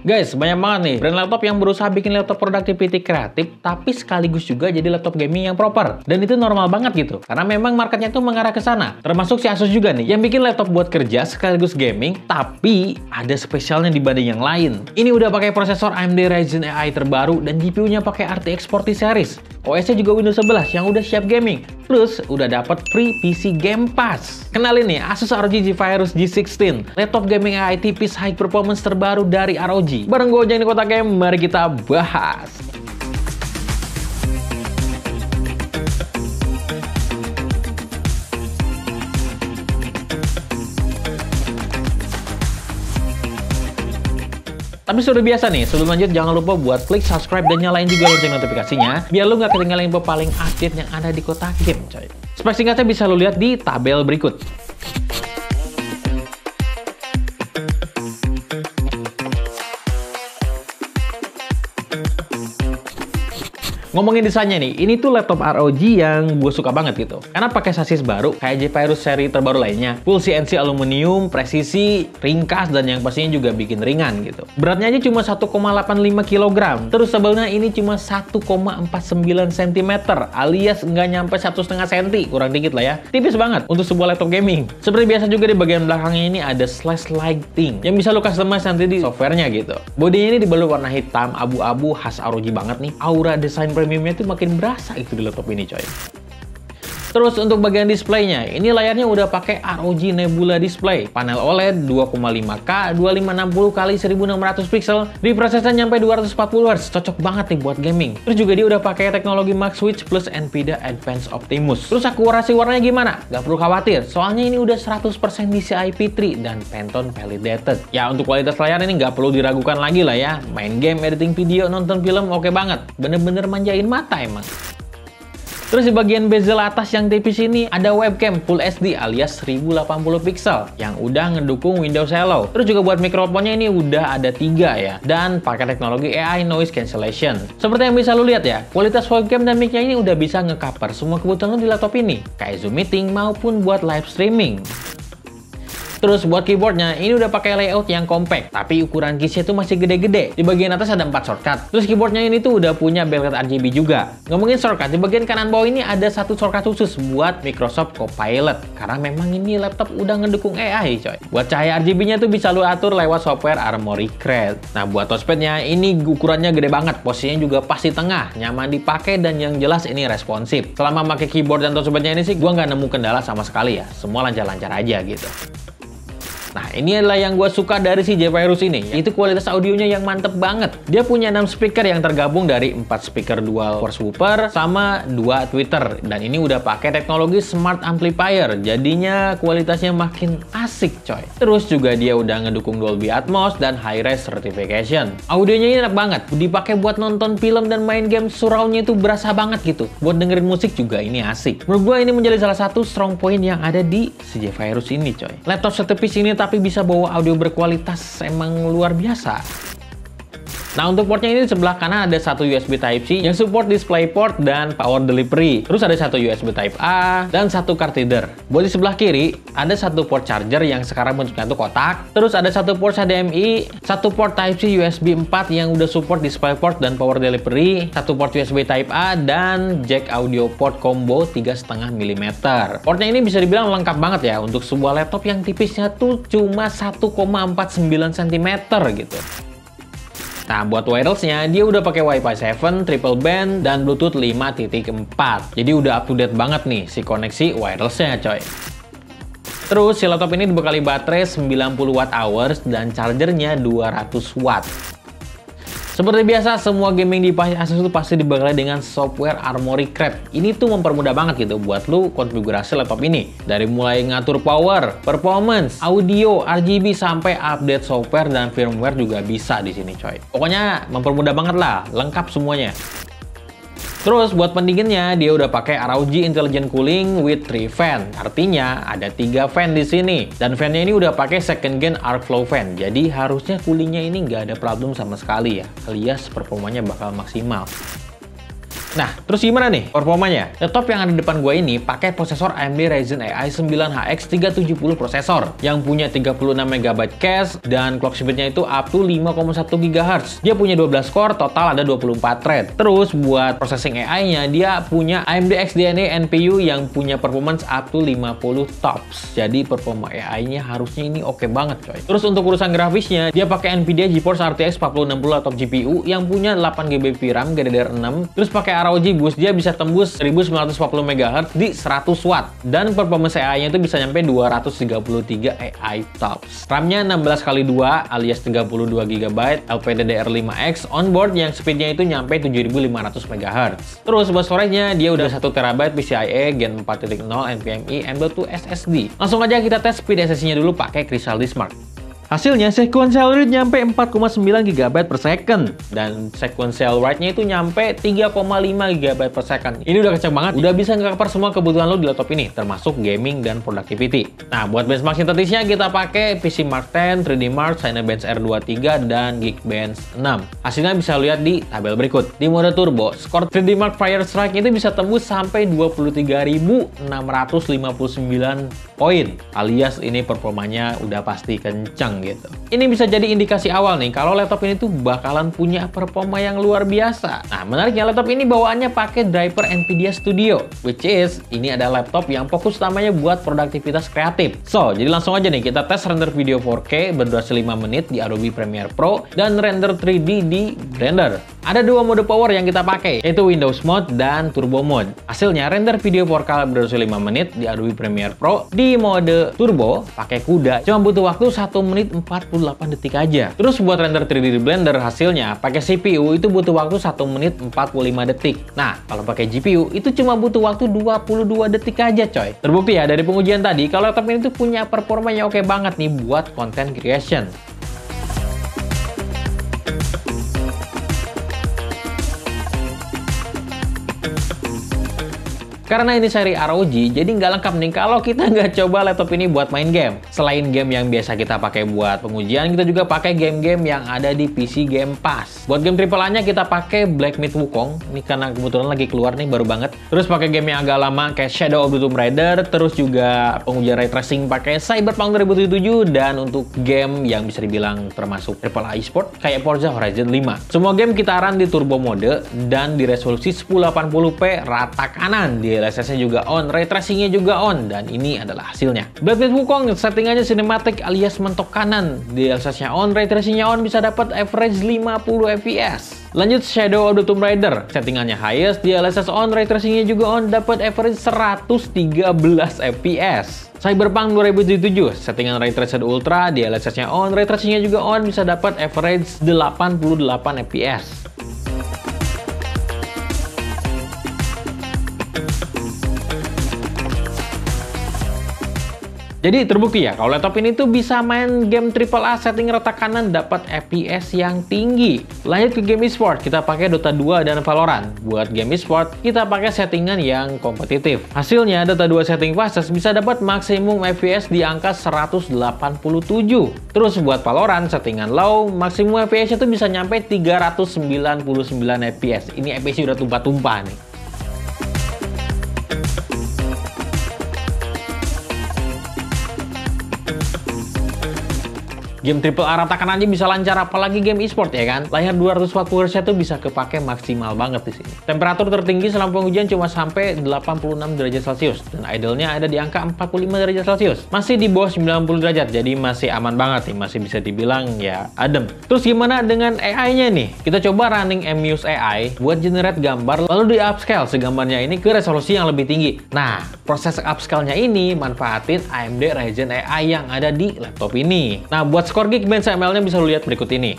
Guys, banyak banget nih brand laptop yang berusaha bikin laptop productivity kreatif, tapi sekaligus juga jadi laptop gaming yang proper. Dan itu normal banget gitu, karena memang marketnya tuh mengarah ke sana. Termasuk si Asus juga nih, yang bikin laptop buat kerja sekaligus gaming, tapi ada spesialnya dibanding yang lain. Ini udah pakai prosesor AMD Ryzen AI terbaru dan GPU-nya pakai RTX 40 series. OS-nya juga Windows 11 yang udah siap gaming. Plus, udah dapat free PC Game Pass. Kenalin nih, Asus ROG Zephyrus G16, laptop gaming AI tipis high performance terbaru dari ROG. Bareng gue Ojeng di Kotak Game, mari kita bahas. Tapi sudah biasa nih, sebelum lanjut jangan lupa buat klik subscribe dan nyalain juga lonceng notifikasinya, biar lu nggak ketinggalan info paling update yang ada di Kotak Game, coy. Spek singkatnya bisa lu lihat di tabel berikut. Ngomongin desainnya nih, ini tuh laptop ROG yang gue suka banget gitu. Karena pakai sasis baru, kayak Zephyrus seri terbaru lainnya. Full CNC aluminium, presisi, ringkas, dan yang pastinya juga bikin ringan gitu. Beratnya aja cuma 1,85 kg. Terus tebelnya ini cuma 1,49 cm, alias nggak nyampe 1,5 cm. Kurang dikit lah ya. Tipis banget untuk sebuah laptop gaming. Seperti biasa juga di bagian belakangnya ini ada slash lighting, yang bisa lo customize nanti di softwarenya gitu. Bodinya ini dibalut warna hitam, abu-abu, khas ROG banget nih. Aura desain premiumnya tuh makin berasa itu di laptop ini, coy. Terus untuk bagian displaynya, ini layarnya udah pakai ROG Nebula Display. Panel OLED 2,5K 2560x1600 pixel, refresh-nya nyampe 240 Hz. Cocok banget nih buat gaming. Terus juga dia udah pakai teknologi Max Switch plus NVIDIA Advanced Optimus. Terus akurasi warnanya gimana? Gak perlu khawatir, soalnya ini udah 100% DCI P3 dan Pantone validated. Ya untuk kualitas layar ini nggak perlu diragukan lagi lah ya. Main game, editing video, nonton film oke banget. Bener-bener manjain mata emang. Terus di bagian bezel atas yang tipis ini ada webcam Full HD alias 1080 pixel yang udah ngedukung Windows Hello. Terus juga buat mikrofonnya ini udah ada 3 ya, dan pakai teknologi AI noise cancellation. Seperti yang bisa lu lihat ya, kualitas webcam dan mic-nya ini udah bisa nge-cover semua kebutuhan lu di laptop ini, kayak Zoom meeting maupun buat live streaming. Terus buat keyboardnya, ini udah pakai layout yang compact, tapi ukuran keysnya itu masih gede-gede. Di bagian atas ada 4 shortcut. Terus keyboardnya ini tuh udah punya bellet RGB juga. Ngomongin shortcut, di bagian kanan bawah ini ada satu shortcut khusus buat Microsoft Copilot. Karena memang ini laptop udah ngedukung AI, coy. Buat cahaya RGB-nya tuh bisa lu atur lewat software Armoury Crate. Nah, buat touchpad-nya ini ukurannya gede banget. Posisinya juga pas di tengah, nyaman dipakai, dan yang jelas ini responsif. Selama pakai keyboard dan touchpad-nya ini sih, gua nggak nemu kendala sama sekali ya. Semua lancar-lancar aja gitu. Nah, ini adalah yang gue suka dari si Zephyrus ini, yaitu kualitas audionya yang mantep banget. Dia punya 6 speaker yang tergabung dari 4 speaker dual force woofer sama 2 tweeter. Dan ini udah pakai teknologi smart amplifier, jadinya kualitasnya makin asik, coy. Terus juga dia udah ngedukung Dolby Atmos dan Hi-Res certification. Audionya ini enak banget, dipakai buat nonton film dan main game, surround-nya itu berasa banget gitu. Buat dengerin musik juga ini asik. Menurut gue ini menjadi salah satu strong point yang ada di si Zephyrus ini, coy. Laptop setipis ini tapi bisa bawa audio berkualitas emang luar biasa. Nah, untuk portnya ini di sebelah kanan ada satu USB Type-C yang support DisplayPort dan power delivery. Terus ada satu USB Type A dan satu card reader. Buat di sebelah kiri ada satu port charger yang sekarang bentuknya tuh kotak. Terus ada satu port HDMI, satu port Type-C USB 4 yang udah support DisplayPort dan power delivery, satu port USB Type A, dan jack audio port combo 3,5 mm. Portnya ini bisa dibilang lengkap banget ya untuk sebuah laptop yang tipisnya tuh cuma 1,49 cm gitu. Nah, buat wirelessnya, dia udah pakai Wi-Fi 7, triple band, dan Bluetooth 5.4. Jadi udah up to date banget nih si koneksi wirelessnya, coy. Terus, si laptop ini dibekali baterai 90 Wh dan chargernya 200 Watt. Seperti biasa, semua gaming device Asus itu pasti dibekali dengan software Armoury Crate. Ini tuh mempermudah banget gitu buat lu konfigurasi laptop ini. Dari mulai ngatur power, performance, audio, RGB, sampai update software dan firmware juga bisa di sini, coy. Pokoknya mempermudah banget lah, lengkap semuanya. Terus buat pendinginnya dia udah pakai ROG Intelligent Cooling with 3 fan. Artinya ada 3 fan di sini. Dan fan-nya ini udah pakai second gen arc flow fan. Jadi harusnya coolingnya ini nggak ada problem sama sekali ya. Alias performanya bakal maksimal. Nah, terus gimana nih performanya? Laptop yang ada di depan gue ini pakai prosesor AMD Ryzen AI 9HX 370 prosesor yang punya 36 MB cache dan clock speednya itu up to 5,1 GHz. Dia punya 12 core, total ada 24 thread. Terus buat processing AI-nya dia punya AMD XDNA NPU yang punya performance up to 50 TOPS. Jadi performa AI-nya harusnya ini oke banget coy. Terus untuk urusan grafisnya dia pakai Nvidia GeForce RTX 4060 laptop GPU yang punya 8GB VRAM GDDR6. Terus pakai ROG Boost dia bisa tembus 1940 MHz di 100 watt dan performance AI-nya itu bisa nyampe 233 AI TOPS. RAM-nya 16x2 alias 32GB LPDDR5X onboard yang speednya itu nyampe 7500 MHz. Terus buat storage-nya dia udah 1TB PCIe Gen 4.0 NVMe M.2 SSD. Langsung aja kita tes speed SSD-nya dulu pakai Crystal Disk Mark. Hasilnya sequential read nyampe 4,9 GB per second dan sequential write-nya itu nyampe 3,5 GB per second. Ini udah kenceng banget, udah bisa nge-cover semua kebutuhan lo di laptop ini, termasuk gaming dan productivity. Nah, buat benchmark sintetisnya kita pakai PC Mark 10, 3D Mark, Cinebench R23 dan Geekbench 6. Hasilnya bisa lihat di tabel berikut. Di mode turbo, skor 3D Mark Fire Strike itu bisa tembus sampai 23.659 poin, alias ini performanya udah pasti kenceng gitu. Ini bisa jadi indikasi awal nih kalau laptop ini tuh bakalan punya performa yang luar biasa. Nah, menariknya laptop ini bawaannya pakai driver Nvidia Studio, which is ini ada laptop yang fokus utamanya buat produktivitas kreatif. So, jadi langsung aja nih kita tes render video 4K berdurasi 5 menit di Adobe Premiere Pro dan render 3D di Blender. Ada dua mode power yang kita pakai, yaitu Windows Mode dan Turbo Mode. Hasilnya render video 4K berdurasi 5 menit di Adobe Premiere Pro di mode Turbo pakai kuda cuma butuh waktu 1 menit 48 detik aja. Terus buat render 3D di Blender hasilnya pakai CPU itu butuh waktu 1 menit 45 detik. Nah, kalau pakai GPU itu cuma butuh waktu 22 detik aja coy. Terbukti ya dari pengujian tadi kalau laptop ini tuh punya performa yang oke banget nih buat content creation. Karena ini seri ROG, jadi nggak lengkap nih kalau kita nggak coba laptop ini buat main game. Selain game yang biasa kita pakai buat pengujian, kita juga pakai game-game yang ada di PC Game Pass. Buat game AAA-nya kita pakai Black Myth Wukong, ini karena kebetulan lagi keluar nih, baru banget. Terus pakai game yang agak lama kayak Shadow of the Tomb Raider, terus juga pengujian ray tracing pakai Cyberpunk 2077, dan untuk game yang bisa dibilang termasuk AAA e-sport kayak Forza Horizon 5. Semua game kita run di turbo mode dan di resolusi 1080p rata kanan. Di DLSS-nya juga on, ray tracing-nya juga on, dan ini adalah hasilnya. Black Myth Wukong settingannya cinematic alias mentok kanan. DLSS-nya on, ray tracing-nya on, bisa dapat average 50 fps. Lanjut Shadow of the Tomb Raider, settingannya highest, DLSS on, ray tracing-nya juga on, dapat average 113 fps. Cyberpunk 2077, settingan ray traced ultra, DLSS-nya on, ray tracing-nya juga on, bisa dapat average 88 fps. Jadi terbukti ya kalau laptop ini tuh bisa main game AAA setting rata kanan dapat FPS yang tinggi. Lanjut ke game e-sport, kita pakai Dota 2 dan Valorant. Buat game e-sport, kita pakai settingan yang kompetitif. Hasilnya Dota 2 setting fastest bisa dapat maksimum FPS di angka 187. Terus buat Valorant settingan low, maksimum FPS itu bisa nyampe 399 FPS. Ini FPS udah tumpah-tumpah nih. Game AAA rata kanan aja bisa lancar, apalagi game e-sport ya kan. Layar 240 Hz tuh bisa kepake maksimal banget di sini. Temperatur tertinggi selama pengujian cuma sampai 86 derajat Celcius dan idle-nya ada di angka 45 derajat Celcius. Masih di bawah 90 derajat, jadi masih aman banget nih, masih bisa dibilang ya adem. Terus gimana dengan AI-nya nih? Kita coba running Muse AI buat generate gambar, lalu di upscale segambarnya ini ke resolusi yang lebih tinggi. Nah, proses upscale-nya ini manfaatin AMD Ryzen AI yang ada di laptop ini. Nah, buat skor Geekbench ML-nya bisa lu lihat berikut ini.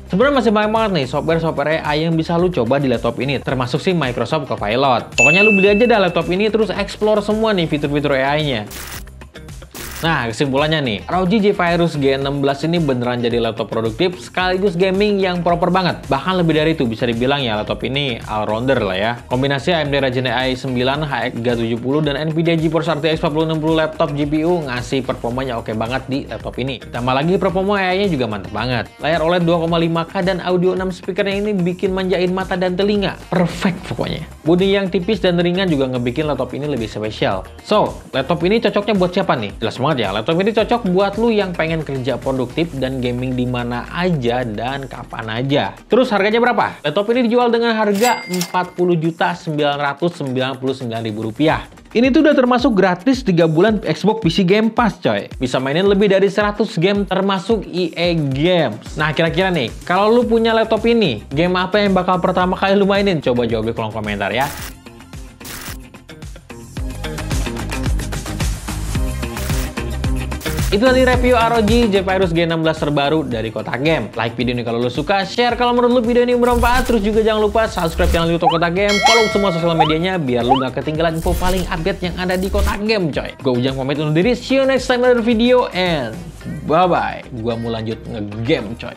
Sebenarnya masih banyak banget nih software-software AI yang bisa lu coba di laptop ini, termasuk si Microsoft Copilot. Pokoknya lu beli aja dah laptop ini terus explore semua nih fitur-fitur AI-nya. Nah, kesimpulannya nih, ROG Zephyrus G16 ini beneran jadi laptop produktif sekaligus gaming yang proper banget. Bahkan lebih dari itu, bisa dibilang ya laptop ini all-rounder lah ya. Kombinasi AMD Ryzen AI 9 HX370 dan Nvidia GeForce RTX 4060 laptop GPU ngasih performanya oke banget di laptop ini. Tambah lagi performa AI-nya juga mantep banget. Layar OLED 2,5K dan audio 6 speakernya ini bikin manjain mata dan telinga. Perfect pokoknya. Bodi yang tipis dan ringan juga ngebikin laptop ini lebih spesial. So, laptop ini cocoknya buat siapa nih? Jelas banget ya, laptop ini cocok buat lu yang pengen kerja produktif dan gaming di mana aja dan kapan aja. Terus harganya berapa? Laptop ini dijual dengan harga Rp40.999.000. Ini tuh udah termasuk gratis 3 bulan Xbox PC Game Pass coy. Bisa mainin lebih dari 100 game termasuk EA Games. Nah kira-kira nih, kalau lu punya laptop ini, game apa yang bakal pertama kali lu mainin? Coba jawab di kolom komentar ya. Itu tadi review ROG Zephyrus G16 terbaru dari Kotak Game. Like video ini kalau lu suka, share kalau menurut lu video ini bermanfaat. Terus juga jangan lupa subscribe channel YouTube Kotak Game, follow semua sosial medianya biar lu gak ketinggalan info paling update yang ada di Kotak Game coy. Gue Ujang pamit undur diri, see you next time another video and bye bye. Gua mau lanjut nge-game coy.